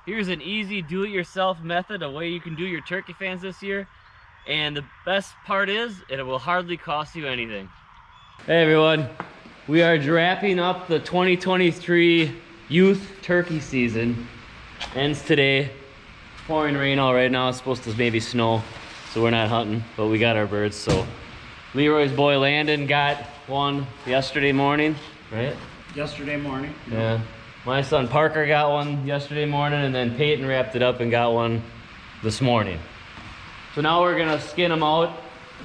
Here's an easy do-it-yourself method, a way you can do your turkey fans this year. And the best part is, it will hardly cost you anything. Hey everyone, we are wrapping up the 2023 youth turkey season. Ends today. Pouring rain out right now. It's supposed to maybe snow, so we're not hunting, but we got our birds. So Leroy's boy Landon got one yesterday morning, right? Yesterday morning. Yeah. My son Parker got one yesterday morning, and then Peyton wrapped it up and got one this morning. So now we're gonna skin them out.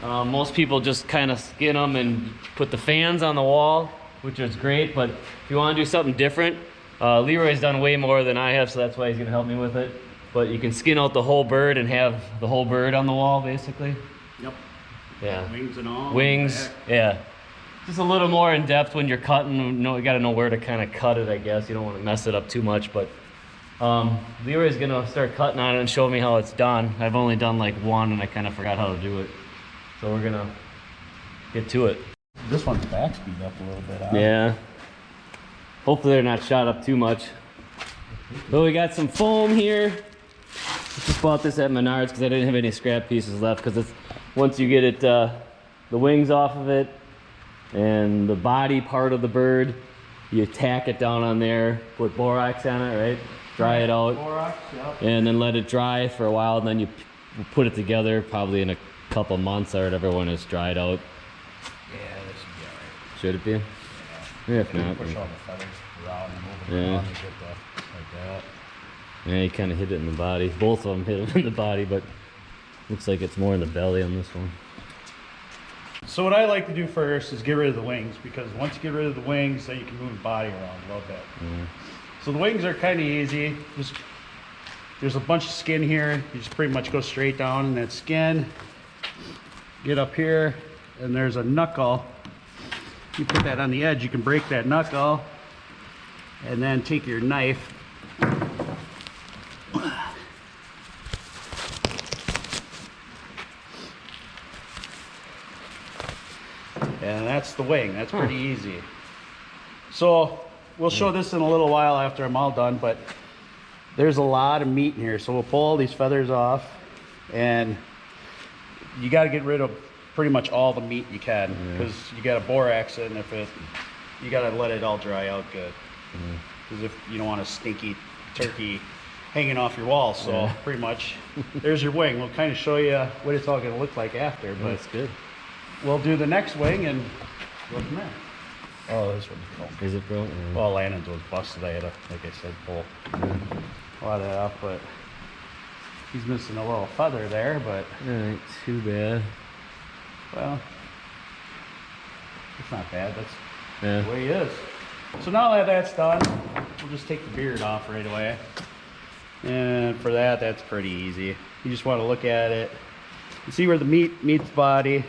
Most people just kind of skin them and put the fans on the wall, which is great, but if you wanna do something different, Leroy's done way more than I have, so that's why he's gonna help me with it. But you can skin out the whole bird and have the whole bird on the wall, basically. Yep. Yeah. Wings and all. Wings, yeah. Just a little more in depth when you're cutting. You gotta know where to kind of cut it, I guess. You don't want to mess it up too much, but Leroy's gonna start cutting on it and show me how it's done. I've only done like one and I kind of forgot how to do it. So we're gonna get to it. This one's back speed up a little bit, huh? Yeah. Hopefully they're not shot up too much. But we got some foam here. I just bought this at Menards because I didn't have any scrap pieces left, because it's once you get it the wings off of it and the body part of the bird, you tack it down on there, put borax on it, right? Dry it out. Borax, yep. And then let it dry for a while, and then you put it together probably in a couple months or whatever when it's dried out. Yeah, that should be alright. Should it be? Yeah. If not. Push all the feathers around and move them Yeah. around and get the, like that. Yeah, you kind of hit it in the body. Both of them hit it in the body, but looks like it's more in the belly on this one. So what I like to do first is get rid of the wings, because once you get rid of the wings, then you can move the body around a little bit. So the wings are kind of easy. Just there's a bunch of skin here. You just pretty much go straight down in that skin. Get up here, and there's a knuckle. You put that on the edge, you can break that knuckle, and then take your knife. And that's the wing. That's pretty easy. So we'll show this in a little while after I'm all done, but there's a lot of meat in here. So we'll pull all these feathers off, and you got to get rid of pretty much all the meat you can, because you got to borax it, and you got to let it all dry out good, because if you don't want a stinky turkey hanging off your wall. So pretty much there's your wing. We'll kind of show you what it's all going to look like after, but That's good. we'll do the next wing and go from there. Oh, this one's broken. Is it broken? Well, Landon's was busted. I had to, like I said, pull a lot of that off, but he's missing a little feather there, but Ain't too bad. well, it's not bad. That's Yeah. the way he is. So now that that's done, we'll just take the beard off right away. And for that, that's pretty easy. You just want to look at it and see where the meat meets the body,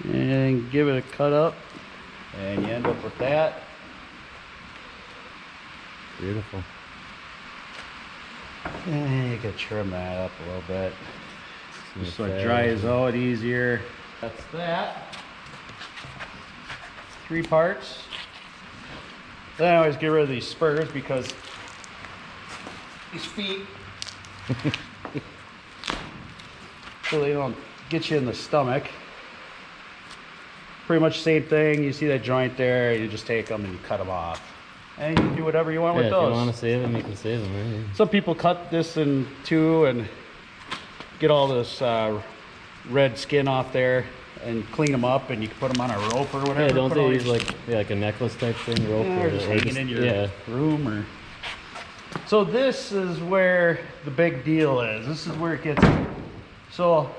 and give it a cut up, and you end up with that. Beautiful. And you can trim that up a little bit, just so Okay. it dries out easier. That's that. 3 parts. Then I always get rid of these spurs, because these feet so they don't get you in the stomach. Pretty much same thing. You see that joint there, you just take them and you cut them off, and you can do whatever you want with If those. you want to save them, you can save them, right? Some people cut this in 2 and get all this red skin off there and clean them up, and you can put them on a rope or whatever. Yeah, don't Put they all use your- like a necklace type thing, rope, or just hanging in your room, or so this is where the big deal is. This is where it gets. So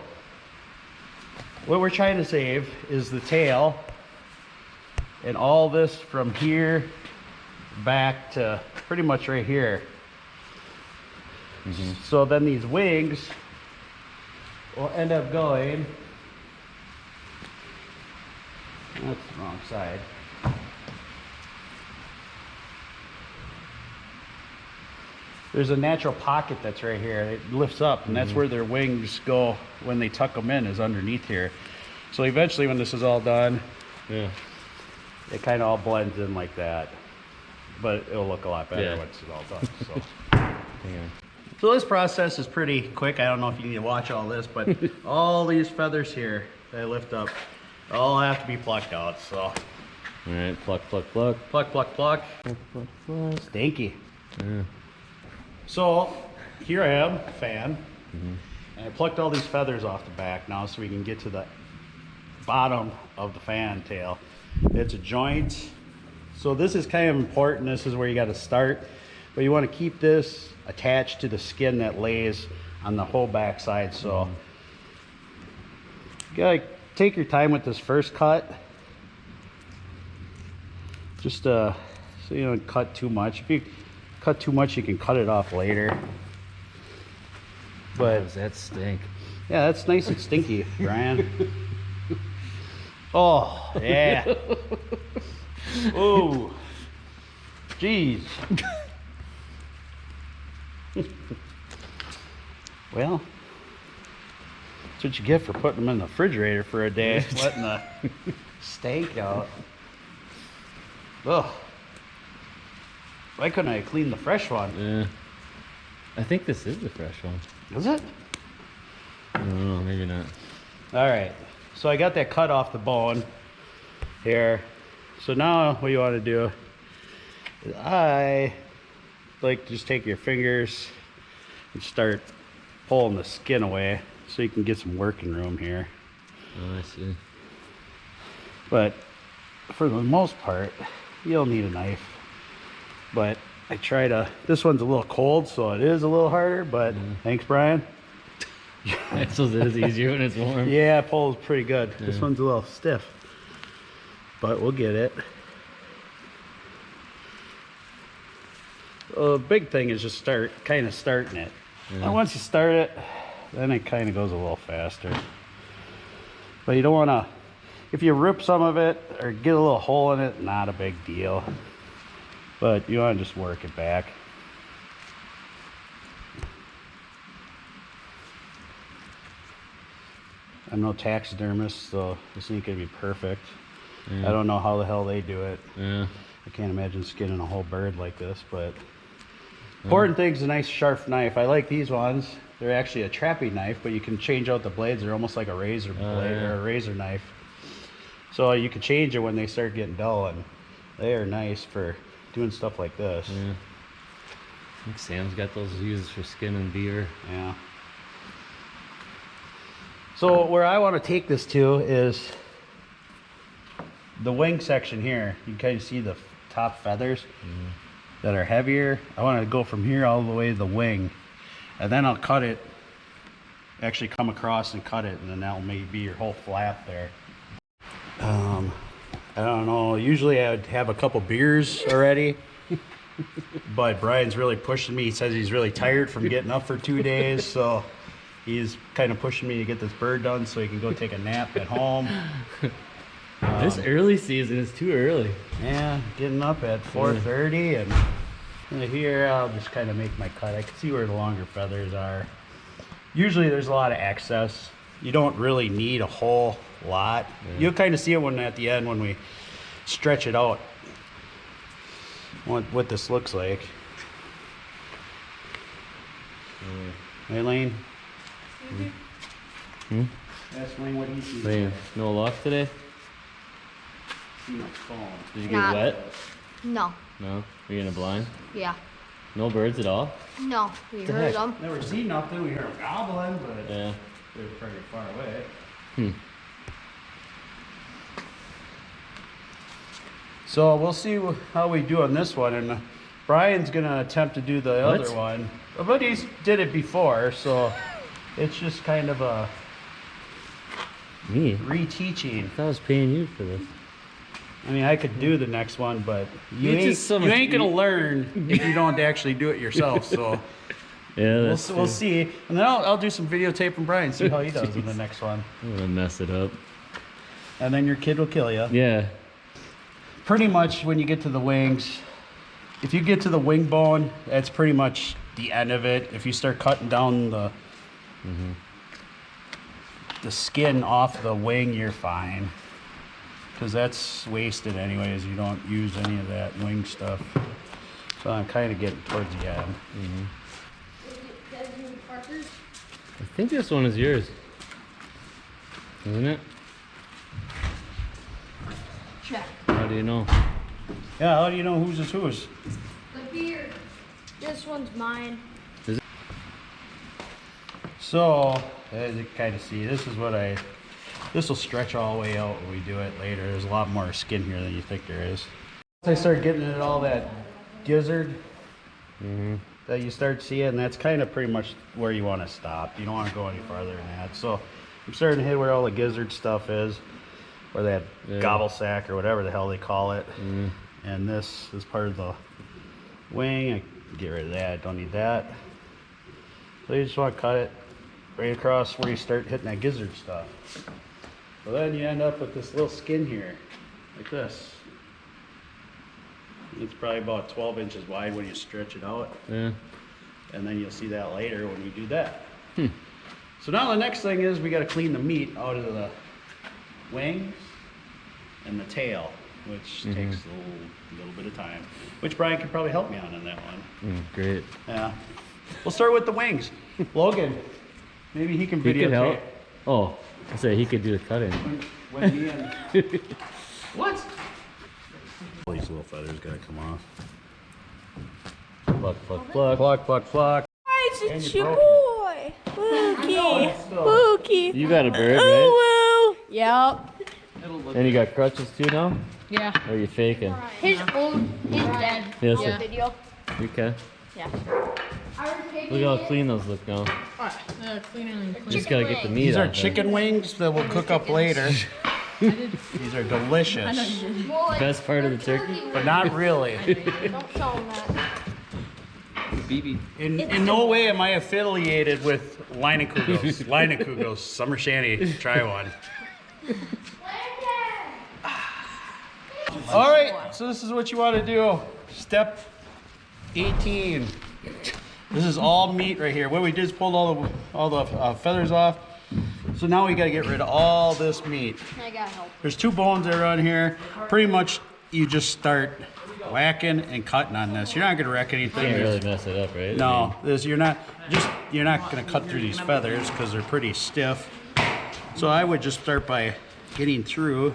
what we're trying to save is the tail, and all this from here back to pretty much right here. So then these wings will end up going, that's the wrong side. There's a natural pocket that's right here. It lifts up, and that's where their wings go when they tuck them in, is underneath here. So eventually when this is all done, Yeah. it kind of all blends in like that. but it'll look a lot better Yeah. once it's all done. So. Hang on. So this process is pretty quick. I don't know if you need to watch all this, but all these feathers here that I lift up all have to be plucked out. So All right, pluck, pluck, pluck. pluck, pluck, pluck. Pluck, pluck, pluck. Stinky. Yeah. So here I am, fan, and I plucked all these feathers off the back now so we can get to the bottom of the fan tail. It's a joint. So this is kind of important. This is where you got to start, but you want to keep this attached to the skin that lays on the whole back side. So you gotta take your time with this first cut, just so you don't cut too much. If you cut too much, you can cut it off later. But Does that stink? yeah, that's nice and stinky, Brian. Oh yeah. Oh, jeez. Well, that's what you get for putting them in the refrigerator for a day, letting the steak out. Ugh. Why couldn't I clean the fresh one? Yeah. I think this is the fresh one. Is it? I don't know, maybe not. All right. So I got that cut off the bone here. So now what you want to do is I like just take your fingers and start pulling the skin away so you can get some working room here. Oh, I see. But for the most part, you'll need a knife. But I try to, this one's a little cold, so it is a little harder, but thanks, Brian. I suppose it is easier when it's warm. Yeah, it pulls pretty good. This one's a little stiff, but we'll get it. The big thing is just kind of starting it. Yeah. And once you start it, then it kind of goes a little faster. But you don't want to, if you rip some of it or get a little hole in it, not a big deal. But you want to just work it back. I'm no taxidermist, so this ain't gonna be perfect. Yeah. I don't know how the hell they do it. Yeah. I can't imagine skinning a whole bird like this, but important thing's a nice sharp knife. I like these ones. They're actually a trapping knife, but you can change out the blades. They're almost like a razor blade or a razor knife. So you can change it when they start getting dull, and they are nice for doing stuff like this. Yeah. I think Sam's got those uses for skinning deer. Yeah. So where I want to take this to is the wing section here. You can kind of see the top feathers that are heavier. I want to go from here all the way to the wing, and then I'll cut it, actually come across and cut it, and then that'll maybe be your whole flap there. I don't know, usually I would have a couple beers already, but Brian's really pushing me. He says he's really tired from getting up for 2 days, so he's kind of pushing me to get this bird done so he can go take a nap at home. This early season is too early. Yeah, getting up at 4:30, and here I'll just kind of make my cut. I can see where the longer feathers are. Usually there's a lot of excess. You don't really need a whole lot. You'll kind of see it when at the end when we stretch it out, what this looks like. Hey, Lane? Ask Lane what he sees. Lane, no luck today? See my phone. Did you Nah. get wet? No. No? Were you in a blind? Yeah. No birds at all? No. We The heard heck? them. Never seen nothing. We heard them gobbling, but Yeah. they were pretty far away. So we'll see how we do on this one, and Brian's gonna attempt to do the What? other one, but he's did it before, so it's just kind of a Me? reteaching. I thought I was paying you for this. I mean, I could do the next one, but you It's ain't, just so you much ain't gonna learn if you don't actually do it yourself. So Yeah, we'll, that's we'll see, and then I'll do some videotaping Brian, see how he does in the next one, I'm gonna mess it up. and then your kid will kill you. Yeah. Pretty much when you get to the wings, if you get to the wing bone, that's pretty much the end of it. If you start cutting down the skin off the wing, you're fine. because that's wasted anyways. You don't use any of that wing stuff. So I'm kind of getting towards the end. I think this one is yours, isn't it? Check. How do you know? Yeah, how do you know whose is whose? The beard. This one's mine. So, as you kind of see, this will stretch all the way out when we do it later. There's a lot more skin here than you think there is. Once I start getting at all that gizzard that you start seeing, that's kind of pretty much where you want to stop. You don't want to go any farther than that. So I'm starting to hit where all the gizzard stuff is, or that gobble sack or whatever the hell they call it. And this is part of the wing. I can get rid of that, don't need that. So you just want to cut it right across where you start hitting that gizzard stuff. So then you end up with this little skin here, like this. It's probably about 12 inches wide when you stretch it out. Yeah. And then you'll see that later when we do that. So now the next thing is we got to clean the meat out of the wings and the tail, which takes a little bit of time, which Brian could probably help me on that one. Great. Yeah. We'll start with the wings. Logan, maybe he can He could help. videotape. Oh, I say he could do the cutting. When me and what? All these little feathers gotta come off. Pluck, pluck, pluck. Pluck, pluck, pluck. Guys, it's And your you boy. Pookie. Pookie. You got a bird, right? Woo. Yep. And you got crutches too now? Yeah. Or are you faking? He's dead. Yes, On sir. the video. You can. Yeah. Look how clean those look now. Cleaning. You just gotta get the meat These are out there. chicken wings that we'll cook up later. These are delicious, Best part of the turkey? but not really. Don't tell him that. BB. In no way am I affiliated with Leinekugels. Leinekugels, summer shanty. Try one. All right, so this is what you want to do. Step 18. This is all meat right here. What we did is pulled all the feathers off. So now we got to get rid of all this meat. I got help. There's two bones that are on here. Pretty much you just start whacking and cutting on this. You're not going to wreck anything. Can't really mess it up, right? No, you're not going to cut through these feathers because they're pretty stiff. So I would just start by getting through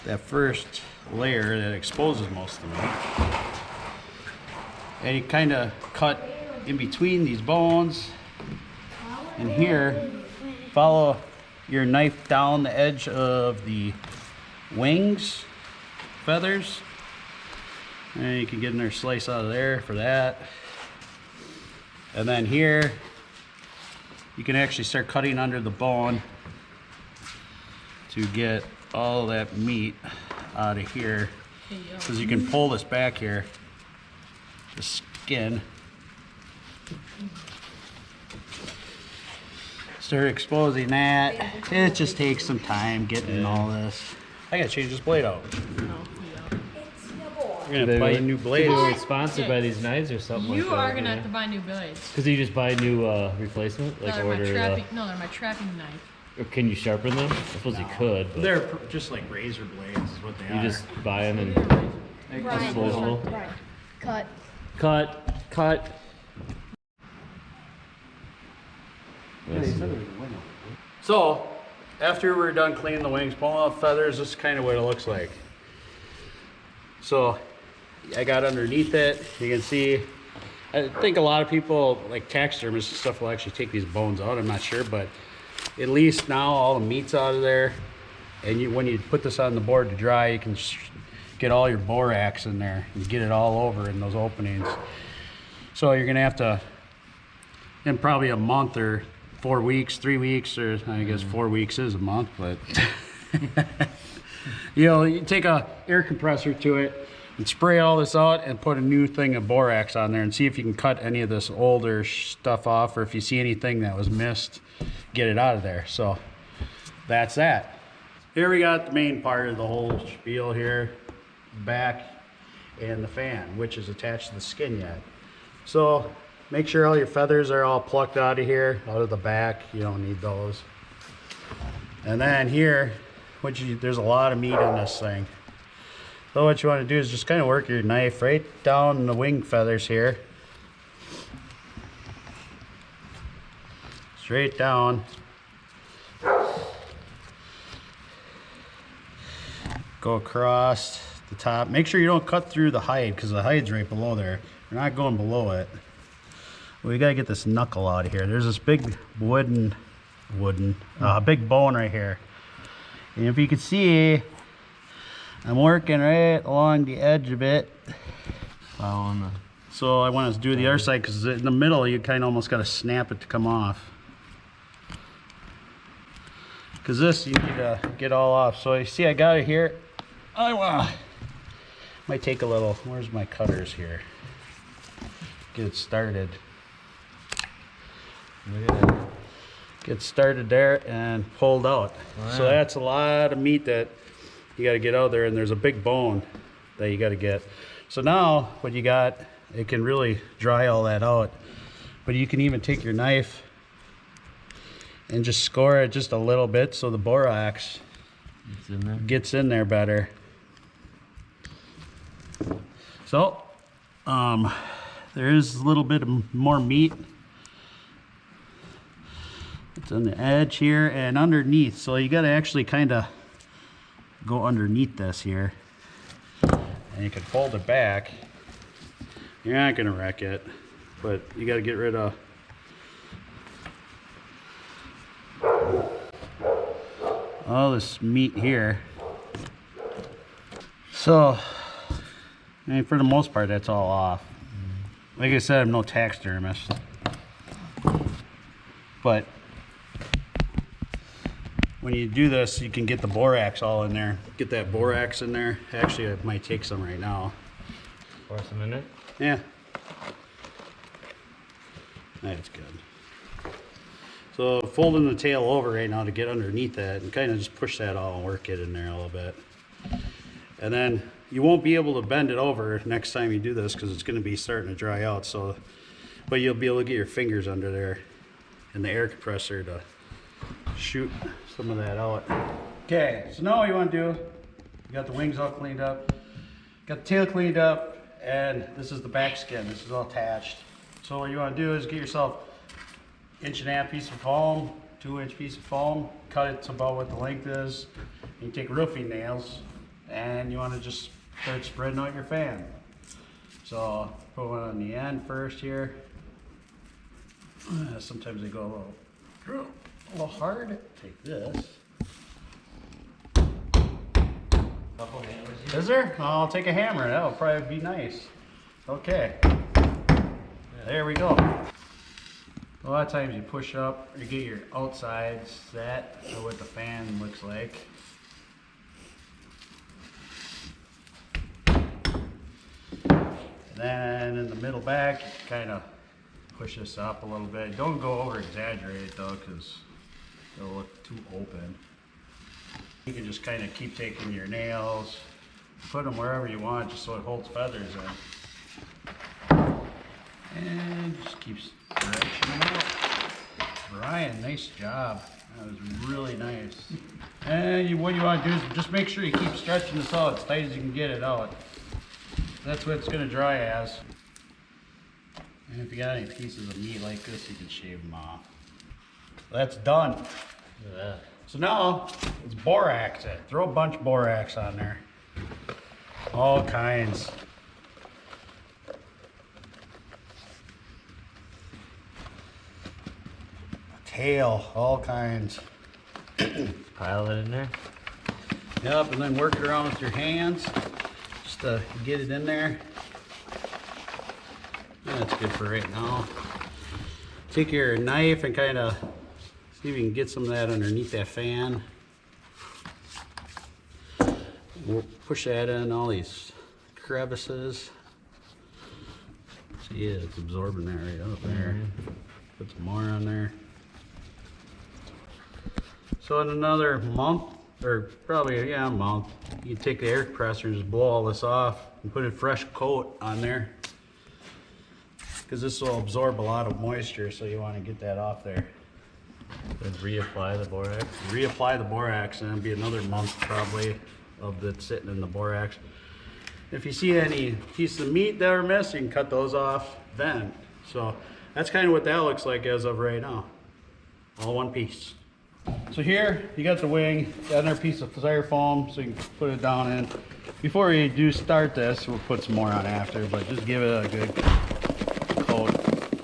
that first layer that exposes most of the meat. And you kind of cut in between these bones. And here, follow your knife down the edge of the wings, feathers. And you can get another slice out of there for that. And then here, you can actually start cutting under the bone to get all that meat out of here. Because you can pull this back here, the skin. Start exposing that. It just takes some time getting all this. I gotta change this blade out. We're gonna buy new blades. We're sponsored by these knives or something You like that. are gonna have to buy new blades. Because you just buy new replacement? Like They're order, my trapping. No, they're my trapping knife. or can you sharpen them? I suppose you could, but They're just like razor blades is what they you are. just buy them and disposable. Brian. Cut. Cut. So, after we're done cleaning the wings, pulling off feathers, this is kind of what it looks like. So, I got underneath it. You can see, I think a lot of people, like taxidermists and stuff, will actually take these bones out. I'm not sure, but at least now all the meat's out of there. And when you put this on the board to dry, you can get all your borax in there and get it all over in those openings. So you're gonna have to, in probably a month or 4 weeks, 3 weeks, or I guess 4 weeks is a month, but you take a air compressor to it and spray all this out and put a new thing of borax on there and see if you can cut any of this older stuff off, or if you see anything that was missed, get it out of there. So that's that. Here we got the main part of the whole spiel here, back and the fan, which is attached to the skin yet. So make sure all your feathers are all plucked out of here, out of the back. You don't need those. And then here, there's a lot of meat in this thing. So what you want to do is just kind of work your knife right down the wing feathers here. Straight down. Go across the top. Make sure you don't cut through the hide because the hide's right below there. You're not going below it. We gotta get this knuckle out of here. There's this big big bone right here. And if you can see, I'm working right along the edge of it. So I want to do the other side because in the middle you kind of almost got to snap it to come off. Because this you need to get all off. So you see I got it here. Might take a little, where's my cutters here? Get it started. Get started there and pulled out. Wow. So that's a lot of meat that you got to get out there, and there's a big bone that you got to get. So now what you got, it can really dry all that out, but you can even take your knife and just score it just a little bit so the borax gets in there better. So there is a little bit more meat. It's on the edge here and underneath, so you got to actually kind of go underneath this here, and you can fold it back. You're not going to wreck it, but you got to get rid of all this meat here. So I mean, for the most part that's all off. Like I said, I'm no taxidermist, but when you do this, you can get the borax all in there. Get that borax in there. Actually, I might take some right now. Pour some in it? Yeah. That's good. So folding the tail over right now to get underneath that and kind of just push that all and work it in there a little bit. And then you won't be able to bend it over next time you do this because it's going to be starting to dry out. So, but you'll be able to get your fingers under there and the air compressor to shoot some of that out. Okay, so now what you want to do, you got the wings all cleaned up, got the tail cleaned up, and this is the back skin. This is all attached. So what you want to do is get yourself 1.5 piece of foam, 2-inch piece of foam, cut it to about what the length is. You take roofing nails and you want to just start spreading out your fan. So put one on the end first here. Sometimes they go a little hard. Take this. Is there? I'll take a hammer. That'll probably be nice. Okay. There we go. A lot of times you push up, you get your outsides set to what the fan looks like. And then in the middle back, you kind of push this up a little bit. Don't go over exaggerate it though, because it'll look too open. You can just kind of keep taking your nails, put them wherever you want, just so it holds feathers in. And just keep stretching them out. Ryan, nice job. That was really nice. And what you want to do is just make sure you keep stretching this out as tight as you can get it out. That's what it's going to dry as. And if you got any pieces of meat like this, you can shave them off. That's done. Look at that. So now, it's borax it. Throw a bunch of borax on there. All kinds. Tail, all kinds. Pile it in there. Yep, and then work it around with your hands just to get it in there. Yeah, that's good for right now. Take your knife and kind of see if you can get some of that underneath that fan. We'll push that in all these crevices. See, yeah, it's absorbing that right up there. Put some more on there. So in another month, or probably, yeah, a month, you can take the air compressor and just blow all this off and put a fresh coat on there. Because this will absorb a lot of moisture, so you want to get that off there. And reapply the borax. Reapply the borax, and it'll be another month probably of it sitting in the borax. If you see any pieces of meat that are missed, you can cut those off then. So that's kind of what that looks like as of right now. All one piece. So here you got the wing, got another piece of styrofoam so you can put it down in. Before we do start this, we'll put some more on after, but just give it a good coat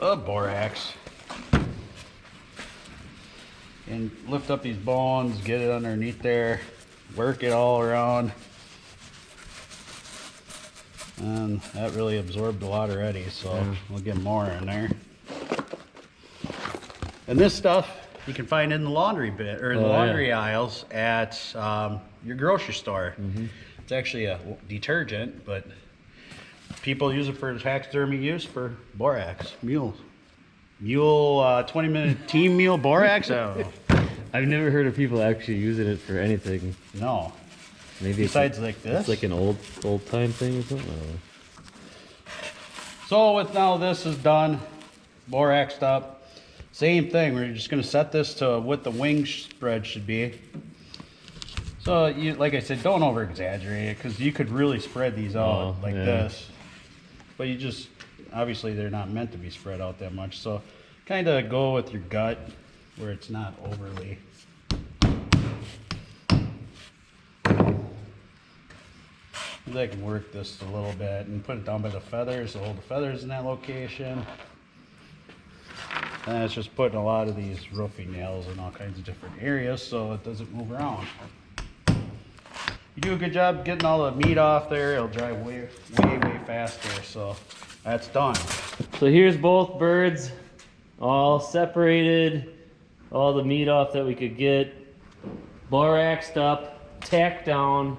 of borax. And lift up these bones, get it underneath there, work it all around. And that really absorbed a lot already, so we'll get more in there. And this stuff you can find in the laundry bin or in the laundry aisles at your grocery store. It's actually a detergent, but people use it for taxidermy use for borax. Mule 20-minute team meal borax. I don't know. I've never heard of people actually using it for anything. No. Maybe Besides it's like this. It's like an old time thing or something. I don't know. So with now this is done, boraxed up. Same thing, we're just gonna set this to what the wing spread should be. So you, like I said, don't over exaggerate it because you could really spread these out like this. But you just, obviously they're not meant to be spread out that much. So kind of go with your gut where it's not overly. I can work this a little bit and put it down by the feathers, so hold the feathers in that location. And it's just putting a lot of these roofing nails in all kinds of different areas so it doesn't move around. You do a good job getting all the meat off there, it'll dry way faster, so that's done. So here's both birds all separated, all the meat off that we could get, boraxed up, tacked down,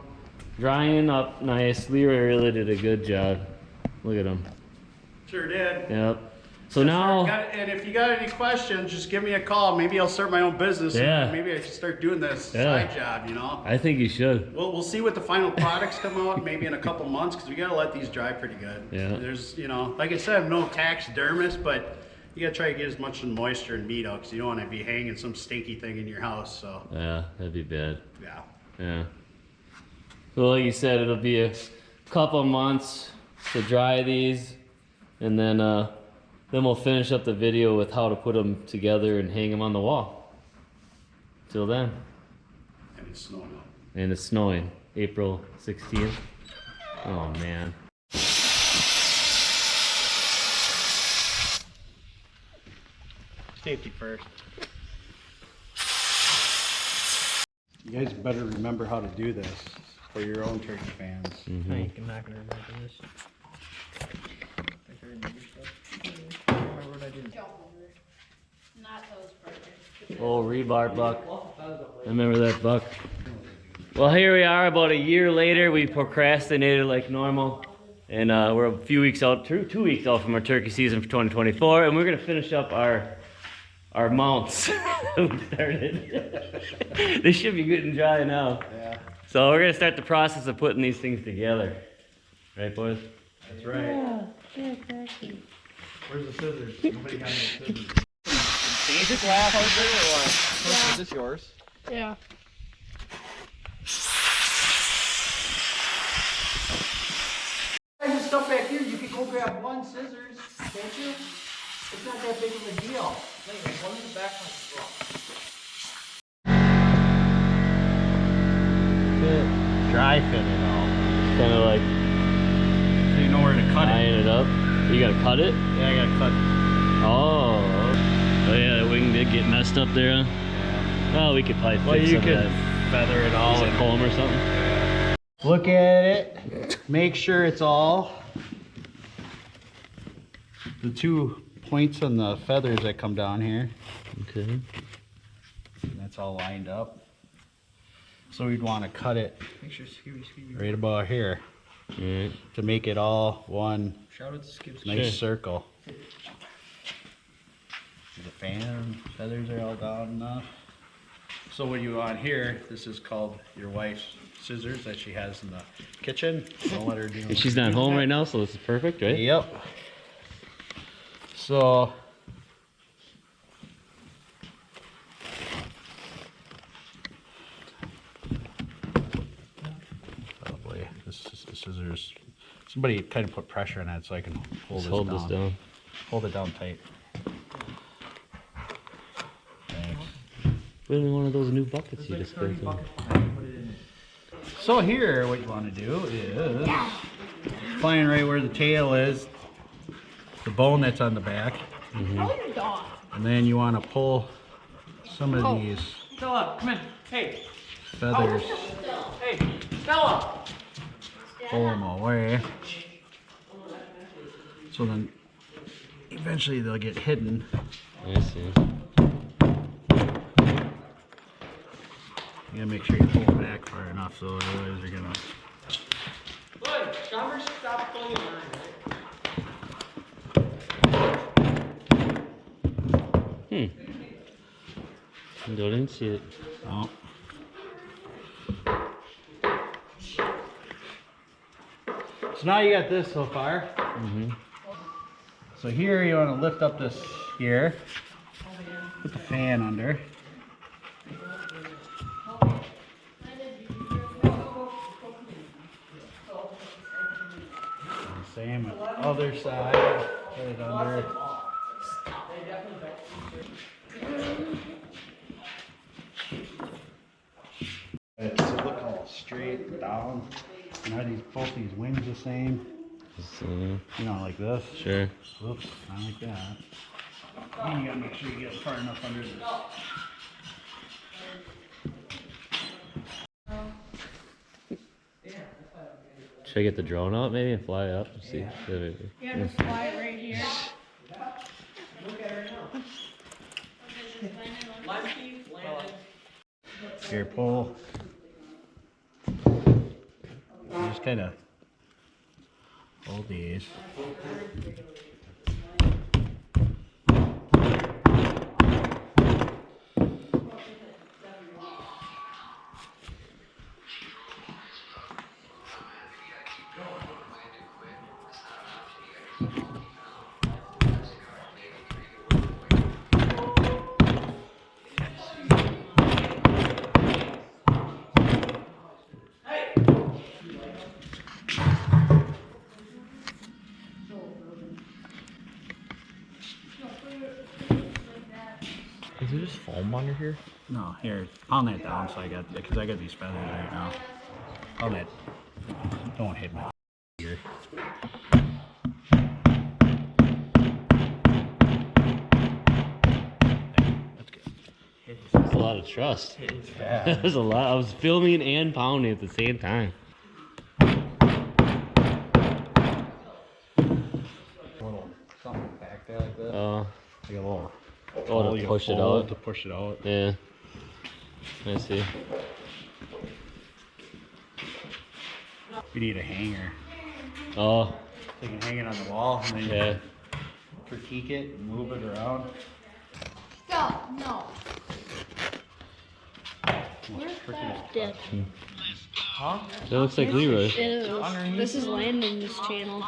drying up nice. Leroy really did a good job. Look at him. Sure did. Yep. So now, And if you got any questions, just give me a call. Maybe I'll start my own business. Yeah. Maybe I should start doing this side job, you know? I think you should. We'll see what the final products come out maybe in a couple months because we got to let these dry pretty good. Yeah. There's, you know, like I said, I'm no taxidermist, but you got to try to get as much moisture and meat out because you don't want to be hanging some stinky thing in your house. So, Yeah, that'd be bad. yeah. Yeah. So like you said, it'll be a couple months to dry these, and then we'll finish up the video with how to put them together and hang them on the wall. Till then. And it's snowing out. And it's snowing, April 16th. Oh man. Safety first. You guys better remember how to do this for your own turkey fans. I'm not gonna remember this. Not those burgers. Oh, rebar buck. I remember that buck. Well, here we are about a year later. We procrastinated like normal. And we're a few weeks out, 2 weeks out from our turkey season for 2024. And we're gonna finish up our mounts we started. They should be good and dry now. Yeah. So we're gonna start the process of putting these things together. Right, boys? That's right. Yeah, exactly. Where's the scissors? Nobody got any scissors. Is this glass harder or what? Is this yours? Yeah. There's stuff back here. You can go grab one scissors, can't you? It's not that big of a deal. One in the back, one in the front. Dry fit it all. Kind of like So you know where to cut tying it up. You gotta cut it? Yeah, I gotta cut. Oh yeah, the wing did get messed up there. Huh? Well, we could probably fix some of that. Feather it all. Use a comb or something. Look at it. Make sure it's all the 2 points on the feathers that come down here. Okay. And that's all lined up. So we'd want to cut it Make sure Scooby. right about here Alright. to make it all one Shout out to Scooby. nice Sure. circle. The fan feathers are all down enough. So what you want here, this is called your wife's scissors that she has in the kitchen. Don't let her do And she's not home right now, so this is perfect, right? Yep. So somebody kind of put pressure on that so I can hold Just this hold down. this down. Hold it down tight. Thanks. Really one of those new buckets you just built in. So here, what you want to do is find right where the tail is, the bone that's on the back, and then you want to pull some of these Stella, come in. Hey. feathers, Hey. Stella. pull them away. So then eventually they'll get hidden. I see. You gotta make sure you pull them back far enough, so otherwise you're gonna. Good. Chalmers, stop pulling your line. Didn't see it. Oh. So now you got this so far. So here you want to lift up this here, put the fan under. Same with the other side, put it under. It's look all straight down. And are these both these wings the same? So, You know, like this. sure. Whoops, not like that. And you gotta make sure you get far enough under this. Should I get the drone out maybe and fly up and see? Yeah, just fly it right here. Here, pull. Just kind of hold these. Is there just foam under here? No, here, pound that down so I got, because I got these feathers right now. Pound that. Don't hit my here. That's good. That's a lot of trust. Yeah. There's a lot. I was filming and pounding at the same time. Little something back there like that. Oh, Like a little. oh, to push it out. To push it out. Yeah. I see. You need a hanger. Oh, So you can hang it on the wall and then you yeah. critique it and move it around. Stop! No. Dead. Huh? That looks like Leroy. It is. This is Landon's channel.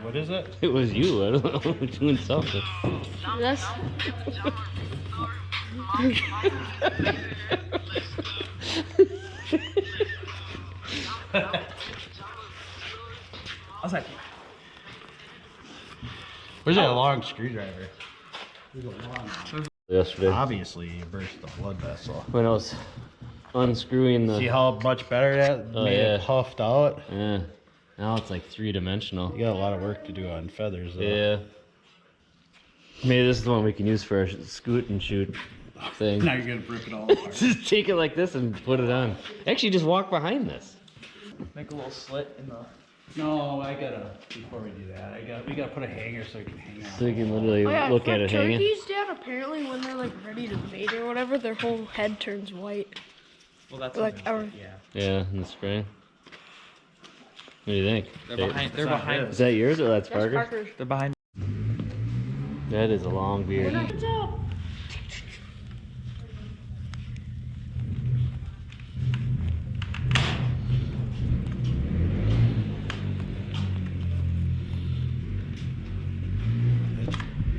What is it? It was you. I don't know. Doing something. That's I was like, Where's that long screwdriver? Yesterday Obviously, you burst the blood vessel. when I was unscrewing See the. how much better that Oh, made yeah. it puffed out? Yeah. Now it's like 3-dimensional. You got a lot of work to do on feathers, though. Yeah. Maybe this is the one we can use for a scoot and shoot thing. Now you're gonna rip it all apart. Just take it like this and put it on. Actually, just walk behind this. make a little slit in the. No, I gotta. Before we do that, we gotta put a hanger so we can hang on. So you can literally look at it hanging. turkeys, Dad. Apparently, when they're like ready to mate or whatever, their whole head turns white. Well, that's Like something- our- yeah. Yeah, in the spring. What do you think? They're behind. They're behind. Is that yours or that's That's Parker's? Parker's. They're behind. That is a long beard. What's up?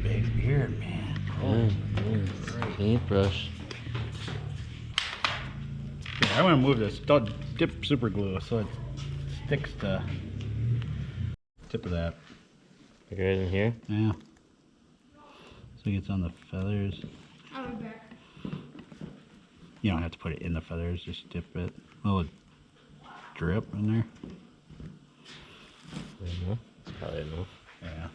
Big beard, man. Yeah, it's paintbrush. Yeah, I'm gonna move this. Don't dip super glue so it sticks to tip of that. Like right in here? Yeah. So it gets on the feathers. I'll be back. You don't have to put it in the feathers, just dip it. A little drip in there. That's probably enough. Yeah.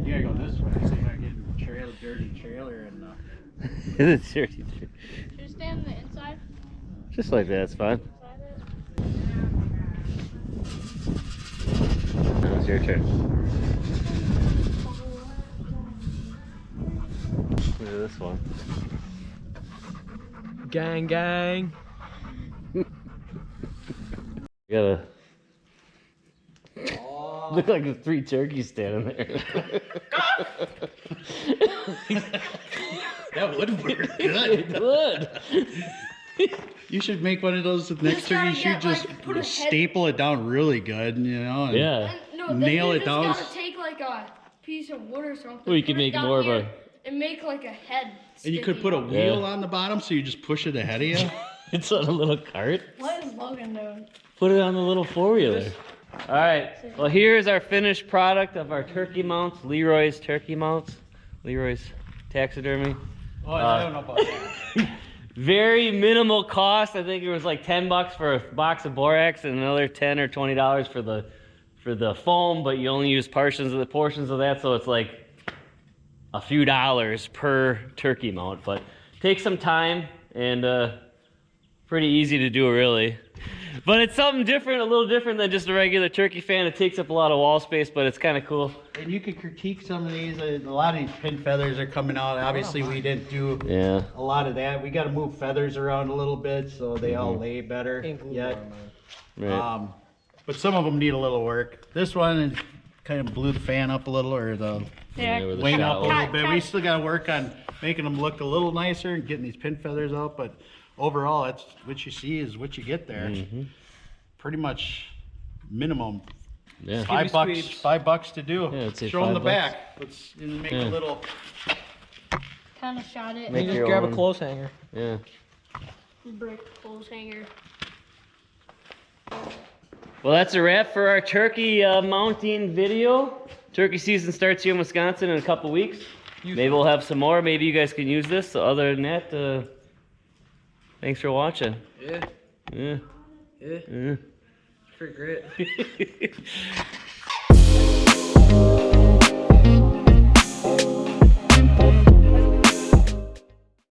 You gotta go this way so you're not getting dirty trailer and It's dirty. Should it stay on the inside? Just like that, it's fine. Now it's your turn. Look at this one. Gang, gang. You gotta. Look like there's 3 turkeys standing there. that would work good. It would. You should make one of those with next just gotta turkey shoot. get, Just like, put a head- staple it down really good, you know. And Yeah. No, then Nail you it just down. gotta take like a piece of wood or something. Well, you could put it make down more of here a- and make like a head. And you could sticking put a out. wheel Yeah. on the bottom so you just push it ahead of you. It's on a little cart. What is Logan doing? Put it on the little 4-wheeler. All right. Well, here's our finished product of our turkey mounts. Leroy's turkey mounts. Leroy's taxidermy. Oh, I don't know about that. Very minimal cost. I think it was like $10 for a box of borax and another $10 or $20 for the foam, but you only use portions of that, so it's like a few dollars per turkey mount. But take some time and pretty easy to do, really. But it's something different, a little different than just a regular turkey fan. It takes up a lot of wall space, but it's kind of cool. And you could critique some of these. A lot of these pin feathers are coming out. Obviously, we didn't do Yeah. a lot of that. We got to move feathers around a little bit so they all lay better yet. Right. But some of them need a little work. This one is kind of blew the fan up a little, or the Yeah, with the wing shot up a load. little bit. We still got to work on making them look a little nicer and getting these pin feathers out. But overall, that's what you see is what you get there. Pretty much minimum. Yeah. $5 to do. Yeah, I'd say Show them the $5. back. Let's make Yeah. a little. Kind of shot it. Make You your just grab own. a clothes hanger. Yeah. Brick clothes hanger. Well, that's a wrap for our turkey mounting video. Turkey season starts here in Wisconsin in a couple weeks. Maybe we'll have some more. Maybe you guys can use this. So other than that, thanks for watching. Yeah. Yeah. Yeah. Yeah. Pretty great.